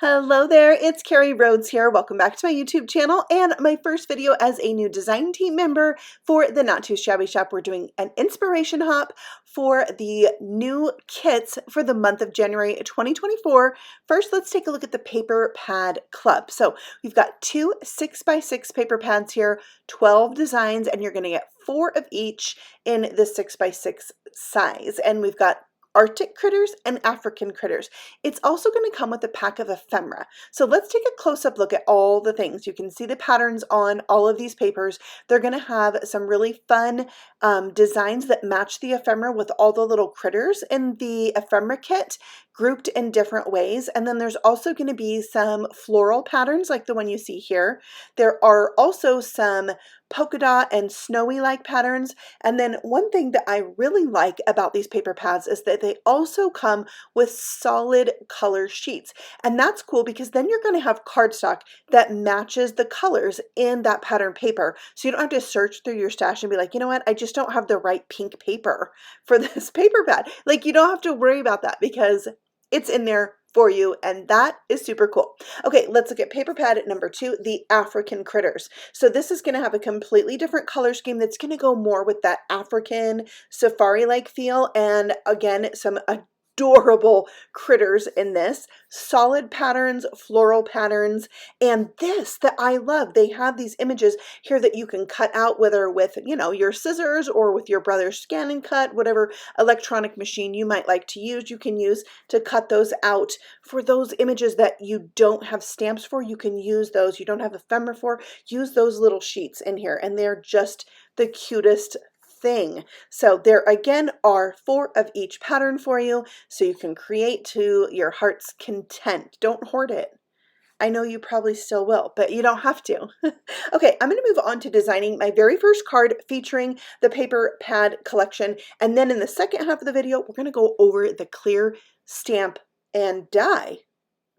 Hello there, it's Carrie Rhodes here. Welcome back to my YouTube channel and my first video as a new design team member for the Not Too Shabby Shop. We're doing an inspiration hop for the new kits for the month of January 2024. First, let's take a look at the paper pad club. So we've got two 6x6 paper pads here, 12 designs, and you're going to get 4 of each in the 6x6 size. And we've got Arctic critters and African critters. It's also going to come with a pack of ephemera. So let's take a close-up look at all the things. You can see the patterns on all of these papers. They're going to have some really fun designs that match the ephemera with all the little critters in the ephemera kit, grouped in different ways. And then there's also going to be some floral patterns like the one you see here. There are also some polka dot and snowy like patterns. And then one thing that I really like about these paper pads is that they also come with solid color sheets. And that's cool because then you're going to have cardstock that matches the colors in that pattern paper. So you don't have to search through your stash and be like, you know what, I just don't have the right pink paper for this paper pad. Like, you don't have to worry about that because it's in there for you, and that is super cool. Okay, let's look at paper pad at number 2, the African critters. So this is going to have a completely different color scheme that's going to go more with that African safari-like feel, and again, some adorable critters in this. Solid patterns, floral patterns, and this that I love. They have these images here that you can cut out, whether with, you know, your scissors or with your brother's scan and cut, whatever electronic machine you might like to use, you can use to cut those out. For those images that you don't have stamps for, you can use those. You don't have ephemera for, use those little sheets in here, and they're just the cutest thing. So there again are 4 of each pattern for you, so you can create to your heart's content. Don't hoard it. I know you probably still will, but you don't have to. Okay, I'm going to move on to designing my very first card featuring the paper pad collection, and then in the second half of the video we're going to go over the clear stamp and die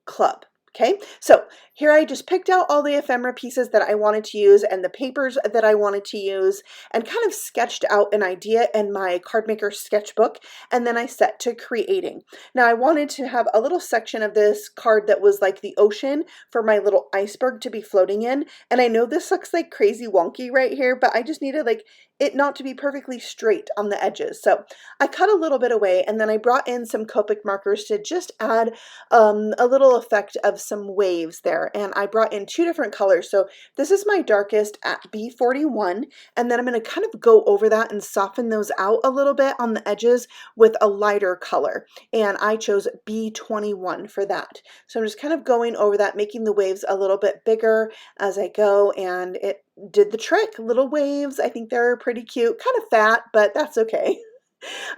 club. Okay, so here I just picked out all the ephemera pieces that I wanted to use and the papers that I wanted to use and kind of sketched out an idea in my card maker sketchbook, and then I set to creating. Now I wanted to have a little section of this card that was like the ocean for my little iceberg to be floating in, and I know this looks like crazy wonky right here, but I just needed like it not to be perfectly straight on the edges. So I cut a little bit away, and then I brought in some Copic markers to just add a little effect of some waves there. And I brought in 2 different colors. So this is my darkest at B41, and then I'm going to kind of go over that and soften those out a little bit on the edges with a lighter color. And I chose B21 for that. So I'm just kind of going over that, making the waves a little bit bigger as I go, and it did the trick. Little waves. I think they're pretty cute, kind of fat, but that's okay.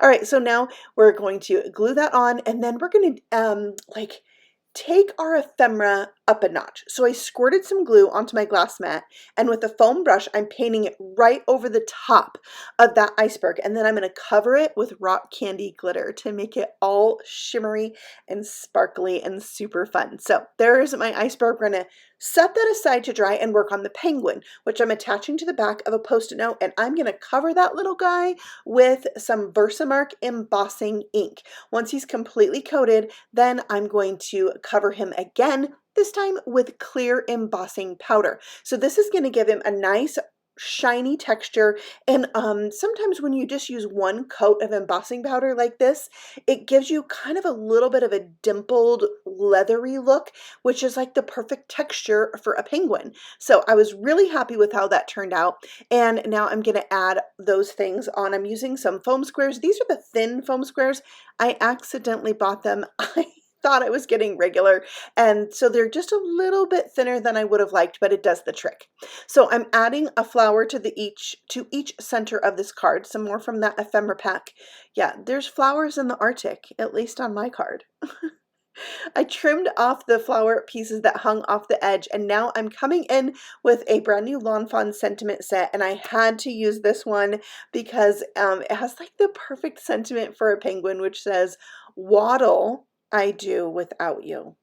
All right, so now we're going to glue that on, and then we're going to like take our ephemera up a notch. So I squirted some glue onto my glass mat, and with a foam brush, I'm painting it right over the top of that iceberg. And then I'm going to cover it with rock candy glitter to make it all shimmery and sparkly and super fun. So there's my iceberg. We're going to set that aside to dry and work on the penguin, which I'm attaching to the back of a Post-it note, and I'm going to cover that little guy with some Versamark embossing ink. Once he's completely coated, then I'm going to cover him again, this time with clear embossing powder. So this is going to give him a nice shiny texture, and sometimes when you just use one coat of embossing powder like this, it gives you kind of a little bit of a dimpled leathery look, which is like the perfect texture for a penguin. So I was really happy with how that turned out, and now I'm going to add those things on. I'm using some foam squares. These are the thin foam squares. I accidentally bought them. I thought I was getting regular, and so they're just a little bit thinner than I would have liked, but it does the trick. So I'm adding a flower to each center of this card, some more from that ephemera pack. Yeah, there's flowers in the Arctic, at least on my card. I trimmed off the flower pieces that hung off the edge, and now I'm coming in with a brand new Lawn Fawn sentiment set, and I had to use this one because it has like the perfect sentiment for a penguin, which says, "Waddle I do without you."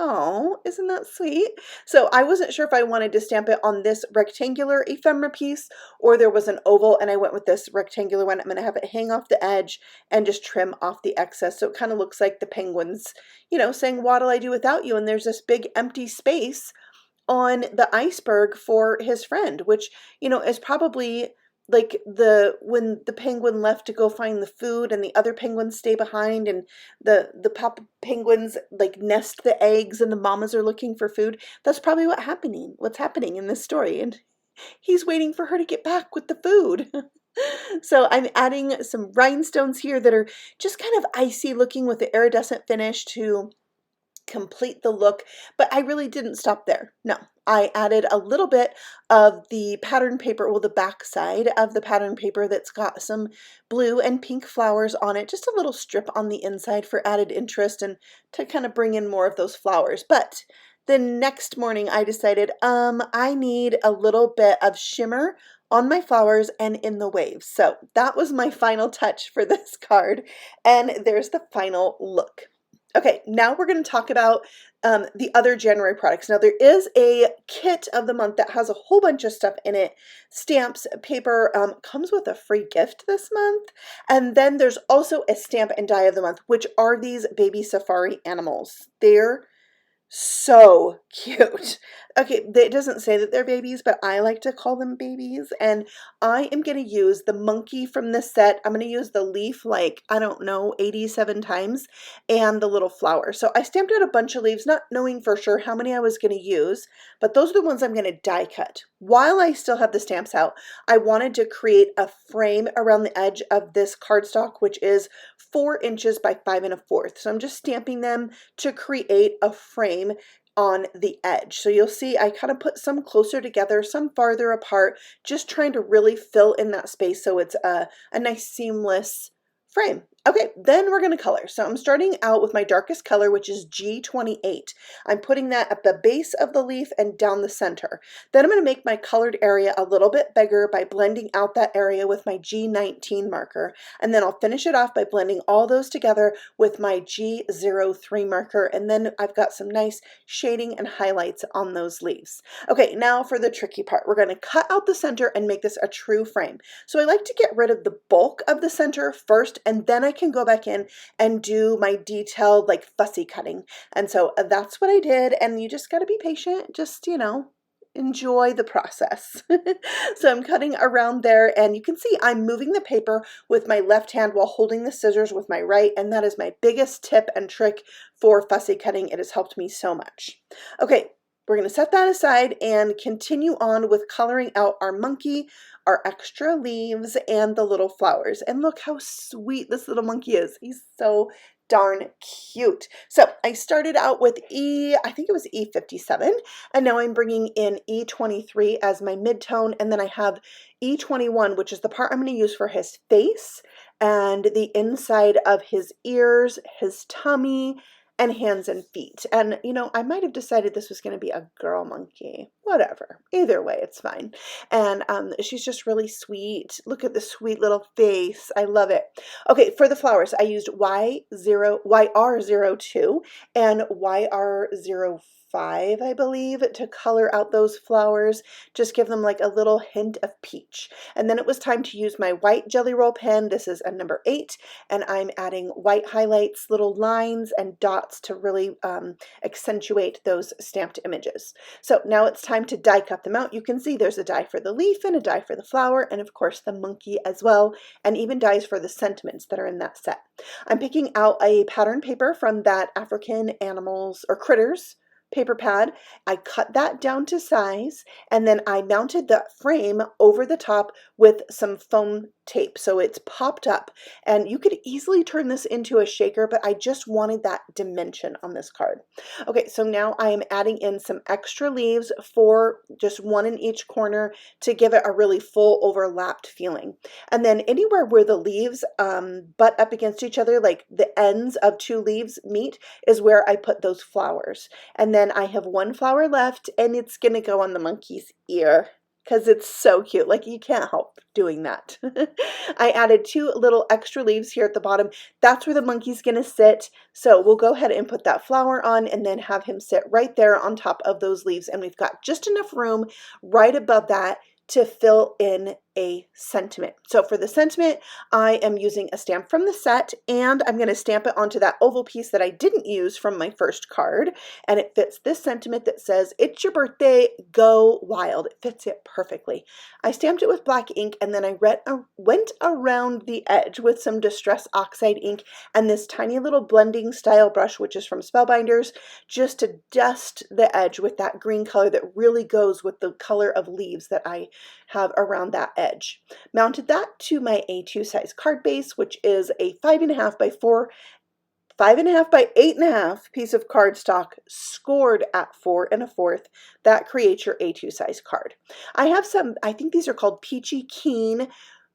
Oh, isn't that sweet? So I wasn't sure if I wanted to stamp it on this rectangular ephemera piece or there was an oval, and I went with this rectangular one. I'm going to have it hang off the edge and just trim off the excess. So it kind of looks like the penguins, you know, saying, "What'll I do without you?" And there's this big empty space on the iceberg for his friend, which, you know, is probably like when the penguin left to go find the food and the other penguins stay behind, and the papa penguins like nest the eggs and the mamas are looking for food. That's probably what's happening in this story, and he's waiting for her to get back with the food. So I'm adding some rhinestones here that are just kind of icy looking with the iridescent finish to complete the look, but I really didn't stop there. No, I added a little bit of the pattern paper, well, the back side of the pattern paper that's got some blue and pink flowers on it, just a little strip on the inside for added interest and to kind of bring in more of those flowers. But the next morning I decided, I need a little bit of shimmer on my flowers and in the waves. So that was my final touch for this card, and there's the final look. Okay, now we're going to talk about the other January products. Now there is a kit of the month that has a whole bunch of stuff in it. Stamps, paper, comes with a free gift this month. And then there's also a stamp and die of the month, which are these baby safari animals. They're so cute. Okay, it doesn't say that they're babies, but I like to call them babies. And I am going to use the monkey from this set. I'm going to use the leaf like, I don't know, 87 times, and the little flower. So I stamped out a bunch of leaves, not knowing for sure how many I was going to use, but those are the ones I'm going to die cut. While I still have the stamps out, I wanted to create a frame around the edge of this cardstock, which is 4 inches by 5 1/4. So I'm just stamping them to create a frame on the edge. So you'll see I kind of put some closer together, some farther apart, just trying to really fill in that space so it's a nice seamless frame. Okay, then we're going to color. So I'm starting out with my darkest color, which is G28. I'm putting that at the base of the leaf and down the center. Then I'm going to make my colored area a little bit bigger by blending out that area with my G19 marker. And then I'll finish it off by blending all those together with my G03 marker. And then I've got some nice shading and highlights on those leaves. Okay, now for the tricky part. We're going to cut out the center and make this a true frame. So I like to get rid of the bulk of the center first, and then I can go back in and do my detailed like fussy cutting. And so that's what I did, and you just got to be patient, just, you know, enjoy the process. So I'm cutting around there, and you can see I'm moving the paper with my left hand while holding the scissors with my right, and that is my biggest tip and trick for fussy cutting. It has helped me so much. Okay, we're going to set that aside and continue on with coloring out our monkey, our extra leaves, and the little flowers. And look how sweet this little monkey is. He's so darn cute. So I started out with I think it was E57, and now I'm bringing in E23 as my mid-tone, and then I have E21, which is the part I'm going to use for his face and the inside of his ears, his tummy, and hands and feet. And, you know, I might have decided this was going to be a girl monkey. Whatever. Either way, it's fine. And she's just really sweet. Look at the sweet little face. I love it. Okay, for the flowers, I used YR02 and YR05, I believe, to color out those flowers. Just give them like a little hint of peach. And then it was time to use my white Jelly Roll pen. This is a number 8, and I'm adding white highlights, little lines, and dots to really accentuate those stamped images. So now it's time to die cut them out. You can see there's a die for the leaf and a die for the flower, and of course the monkey as well, and even dies for the sentiments that are in that set. I'm picking out a pattern paper from that African Animals or Critters paper pad. I cut that down to size, and then I mounted the frame over the top with some foam tape so it's popped up, and you could easily turn this into a shaker, but I just wanted that dimension on this card. Okay, so now I am adding in some extra leaves, for just one in each corner, to give it a really full overlapped feeling. And then anywhere where the leaves butt up against each other, like the ends of 2 leaves meet, is where I put those flowers. And then I have 1 flower left, and it's gonna go on the monkey's ear. because it's so cute. Like, you can't help doing that. I added 2 little extra leaves here at the bottom. That's where the monkey's gonna sit. So we'll go ahead and put that flower on and then have him sit right there on top of those leaves. And we've got just enough room right above that to fill in a sentiment. So for the sentiment, I am using a stamp from the set, and I'm going to stamp it onto that oval piece that I didn't use from my first card, and it fits this sentiment that says, "It's your birthday, go wild." It fits it perfectly. I stamped it with black ink, and then I went around the edge with some Distress Oxide ink and this tiny little blending style brush, which is from Spellbinders, just to dust the edge with that green color that really goes with the color of leaves that I have around that edge. Mounted that to my A2 size card base, which is a 5.5 by 4, 5.5 by 8.5 piece of cardstock scored at 4 1/4. That creates your A2 size card. I have some, I think these are called Peachy Keen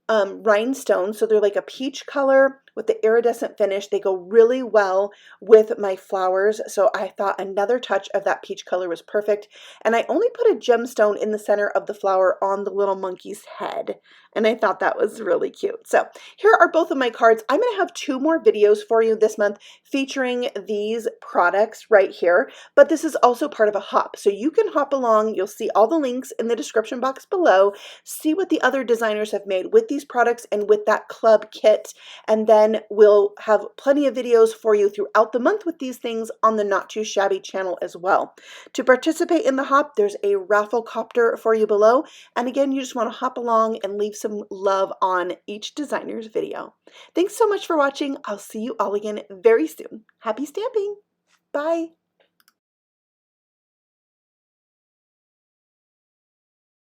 rhinestones. So they're like a peach color with the iridescent finish. They go really well with my flowers. So I thought another touch of that peach color was perfect. And I only put a gemstone in the center of the flower on the little monkey's head. And I thought that was really cute. So here are both of my cards. I'm going to have 2 more videos for you this month featuring these products right here. But this is also part of a hop. So you can hop along. You'll see all the links in the description box below. See what the other designers have made with these products and with that club kit. And then we'll have plenty of videos for you throughout the month with these things on the Not Too Shabby channel as well. To participate in the hop, there's a raffle copter for you below. And again, you just want to hop along and leave some love on each designer's video. Thanks so much for watching. I'll see you all again very soon. Happy stamping. Bye.